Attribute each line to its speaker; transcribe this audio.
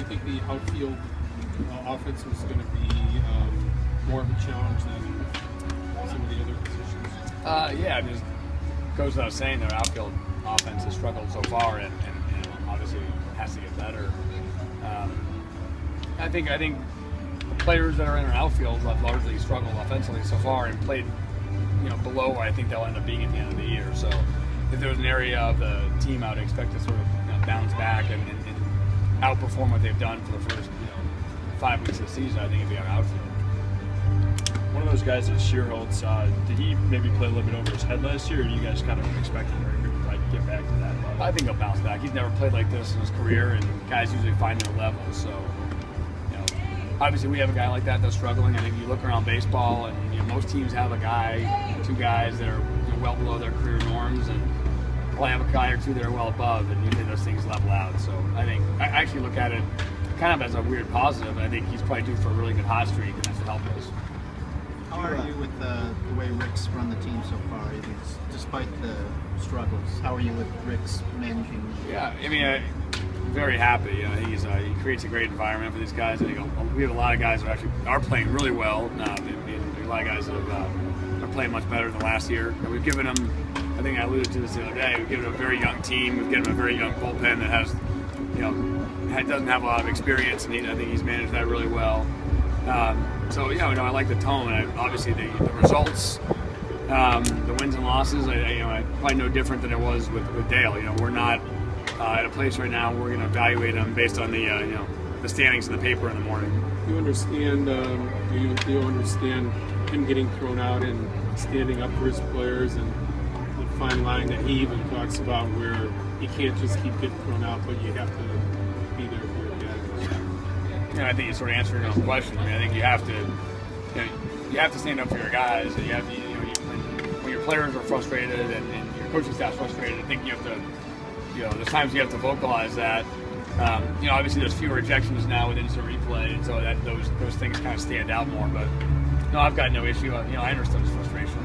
Speaker 1: you think the outfield offense was going to be more of a challenge than some of the other positions?
Speaker 2: Yeah, it just goes without saying their outfield offense has struggled so far, and obviously has to get better. I think the players that are in our outfield have largely struggled offensively so far and played, below where I think they'll end up being at the end of the year. So if there was an area of the team I would expect to sort of bounce back and outperform what they've done for the first 5 weeks of the season, I think it'd be our outfield.
Speaker 3: One of those guys is Shearholtz. Did he maybe play a little bit over his head last year, or do you guys kind of expect him to get back to that level?
Speaker 2: I think he'll bounce back. He's never played like this in his career, and guys usually find their level. So, obviously we have a guy like that that's struggling. I think you look around baseball, and most teams have a guy, two guys that are well below their career norms, and probably have a guy or two that are well above, and usually those things level out. So I think I actually look at it kind of as a weird positive. I think he's probably due for a really good hot streak, and that's what helped us.
Speaker 4: How are you with the way Rick's run the team so far? Despite the struggles, how are you with Rick's managing?
Speaker 2: Yeah, I mean, I'm very happy. He creates a great environment for these guys. I think we have a lot of guys that actually are playing really well. A lot of guys that are playing much better than last year. And we've given them, I think I alluded to this the other day, we've given them a very young team. We've given them a very young bullpen that has, doesn't have a lot of experience, and I think he's managed that really well. So I like the tone. Obviously, the results, the wins and losses. Probably no different than it was with Dale. We're not at a place right now where we're going to evaluate him based on the standings in the paper in the morning.
Speaker 1: You understand? Do you understand him getting thrown out and standing up for his players, and the fine line that he even talks about where you can't just keep getting thrown out, but you have to be there for your guys.
Speaker 2: I think you sort of answered your own question. I think you have to stand up for your guys. And you have to, when your players are frustrated and your coaching staff's frustrated, I think you have to, there's times you have to vocalize that. Obviously there's fewer ejections now with instant replay, and so that those things kind of stand out more. But no, I've got no issue. I understand his frustration.